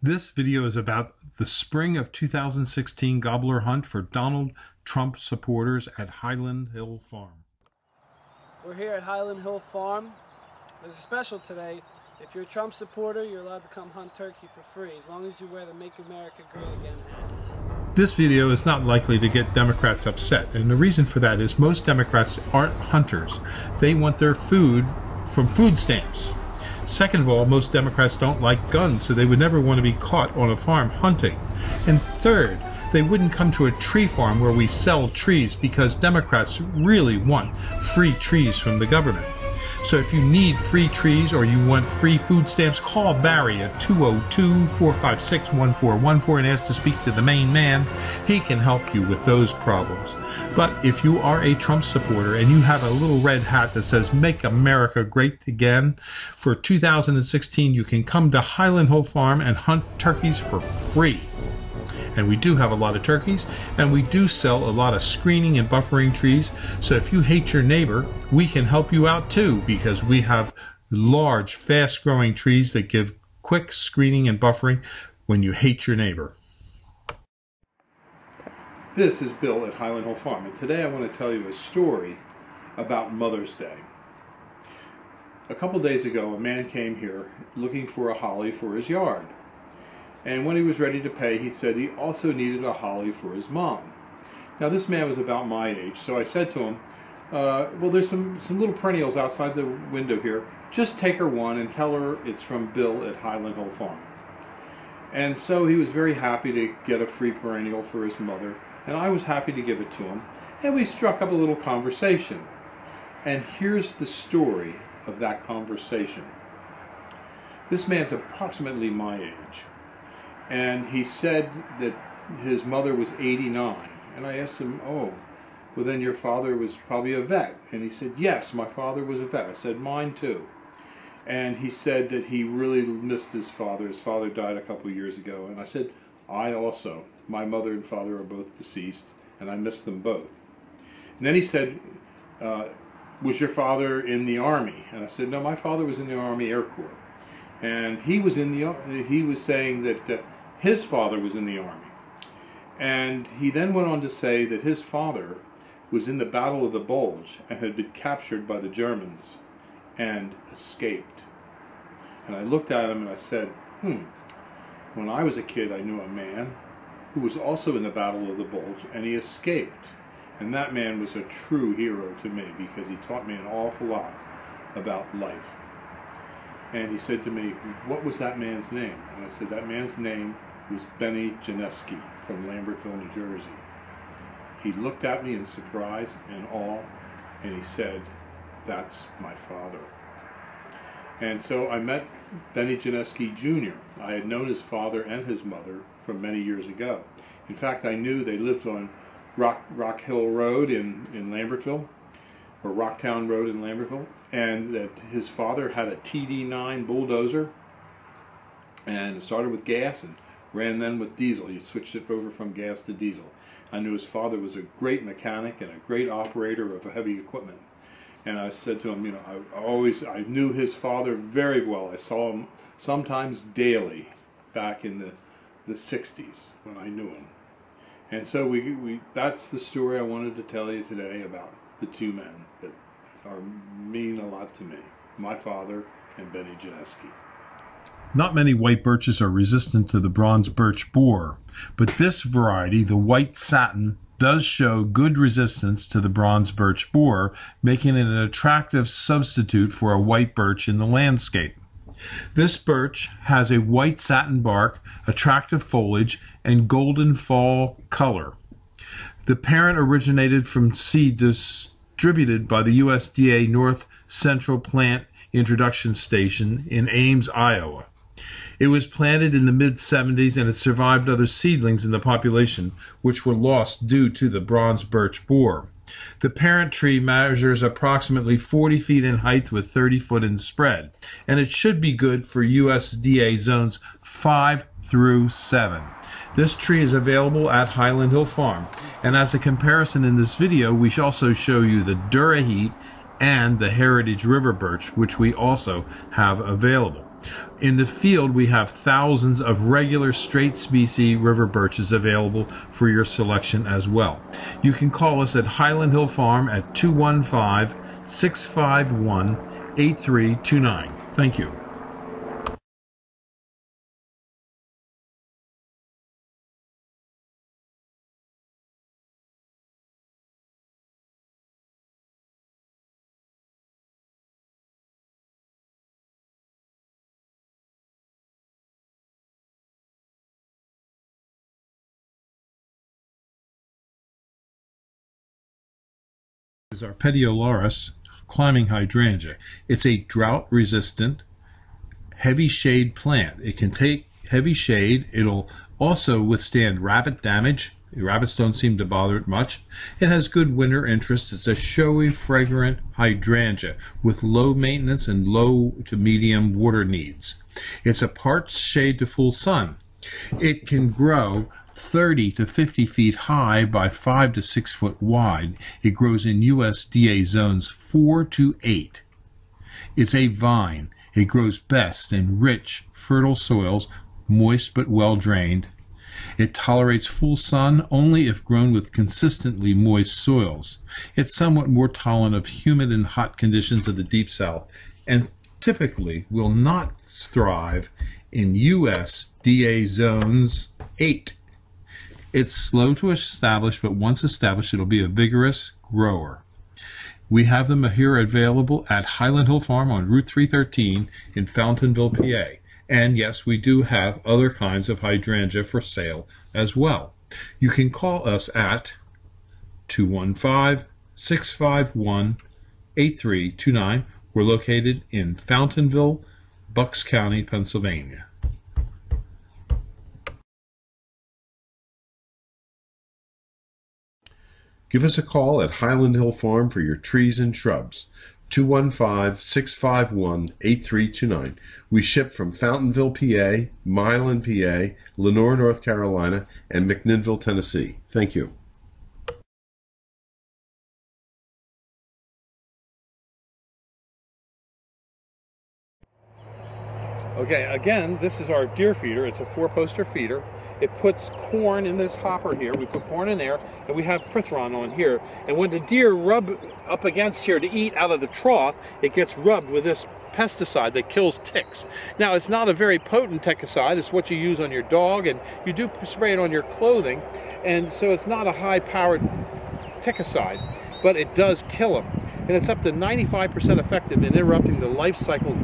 This video is about the spring of 2016 gobbler hunt for Donald Trump supporters at Highland Hill Farm. We're here at Highland Hill Farm. There's a special today. If you're a Trump supporter, you're allowed to come hunt turkey for free, as long as you wear the Make America Great Again hat. This video is not likely to get Democrats upset, and the reason for that is most Democrats aren't hunters. They want their food from food stamps. Second of all, most Democrats don't like guns, so they would never want to be caught on a farm hunting. And third, they wouldn't come to a tree farm where we sell trees because Democrats really want free trees from the government. So if you need free trees or you want free food stamps, call Barry at 202-456-1414 and ask to speak to the main man. He can help you with those problems. But if you are a Trump supporter and you have a little red hat that says Make America Great Again, for 2016 you can come to Highland Hill Farm and hunt turkeys for free. And we do have a lot of turkeys, and we do sell a lot of screening and buffering trees. So if you hate your neighbor, we can help you out too, because we have large, fast-growing trees that give quick screening and buffering when you hate your neighbor. This is Bill at Highland Hill Farm, and today I want to tell you a story about Mother's Day. A couple days ago, a man came here looking for a holly for his yard. And when he was ready to pay, he said he also needed a holly for his mom. Now, this man was about my age, so I said to him, well, there's some little perennials outside the window here. Just take her one and tell her it's from Bill at Highland Hill Farm. And so he was very happy to get a free perennial for his mother, and I was happy to give it to him. And we struck up a little conversation. And here's the story of that conversation. This man's approximately my age. And he said that his mother was 89. And I asked him, oh, well then your father was probably a vet. And he said, yes, my father was a vet. I said, mine too. And he said that he really missed his father. His father died a couple of years ago. And I said, I also. My mother and father are both deceased, and I miss them both. And then he said, was your father in the Army? And I said, no, my father was in the Army Air Corps. And he was saying that his father was in the Army. And he then went on to say that his father was in the Battle of the Bulge and had been captured by the Germans and escaped. And I looked at him and I said, when I was a kid I knew a man who was also in the Battle of the Bulge and he escaped. And that man was a true hero to me because he taught me an awful lot about life. And he said to me, what was that man's name? And I said, that man's name was Benny Janeski from Lambertville, New Jersey. He looked at me in surprise and awe, and he said, that's my father. And so I met Benny Janeski Jr. I had known his father and his mother from many years ago. In fact, I knew they lived on Rock Hill Road in Lambertville, or Rocktown Road in Lambertville, and that his father had a TD9 bulldozer, and it started with gas and ran then with diesel. He switched it over from gas to diesel. I knew his father was a great mechanic and a great operator of heavy equipment. And I said to him, you know, I knew his father very well. I saw him sometimes daily back in the 60s when I knew him. And so that's the story I wanted to tell you today about the two men that mean a lot to me, my father and Benny Janeski. Not many white birches are resistant to the bronze birch borer, but this variety, the white satin, does show good resistance to the bronze birch borer, making it an attractive substitute for a white birch in the landscape. This birch has a white satin bark, attractive foliage, and golden fall color. The parent originated from seed distributed by the USDA North Central Plant Introduction Station in Ames, Iowa. It was planted in the mid-70s and it survived other seedlings in the population, which were lost due to the bronze birch borer. The parent tree measures approximately 40 feet in height with 30 foot in spread, and it should be good for USDA zones 5 through 7. This tree is available at Highland Hill Farm, and as a comparison in this video, we also show you the Duraheat and the Heritage River Birch, which we also have available. In the field, we have thousands of regular straight species river birches available for your selection as well. You can call us at Highland Hill Farm at 215-651-8329. Thank you. Is our Petiolaris climbing hydrangea. It's a drought-resistant, heavy shade plant. It can take heavy shade. It'll also withstand rabbit damage. Rabbits don't seem to bother it much. It has good winter interest. It's a showy, fragrant hydrangea with low maintenance and low to medium water needs. It's a part shade to full sun. It can grow 30 to 50 feet high by 5 to 6 foot wide. It grows in USDA zones 4 to 8. It's a vine. It grows best in rich, fertile soils, moist but well drained. It tolerates full sun only if grown with consistently moist soils. It's somewhat more tolerant of humid and hot conditions of the Deep South, and typically will not thrive in USDA zones 8. It's slow to establish, but once established, it'll be a vigorous grower. We have them here available at Highland Hill Farm on Route 313 in Fountainville, PA. And yes, we do have other kinds of hydrangea for sale as well. You can call us at 215-651-8329. We're located in Fountainville, Bucks County, Pennsylvania. Give us a call at Highland Hill Farm for your trees and shrubs. 215-651-8329. We ship from Fountainville, PA, Milan, PA, Lenoir, North Carolina, and McMinnville, Tennessee. Thank you. Okay, again, this is our deer feeder. It's a 4-poster feeder. It puts corn in this hopper here. We put corn in there, and we have prithron on here. And when the deer rub up against here to eat out of the trough, it gets rubbed with this pesticide that kills ticks. Now, it's not a very potent ticicide. It's what you use on your dog, and you do spray it on your clothing. And so it's not a high-powered ticicide, but it does kill them. And it's up to 95% effective in interrupting the life cycle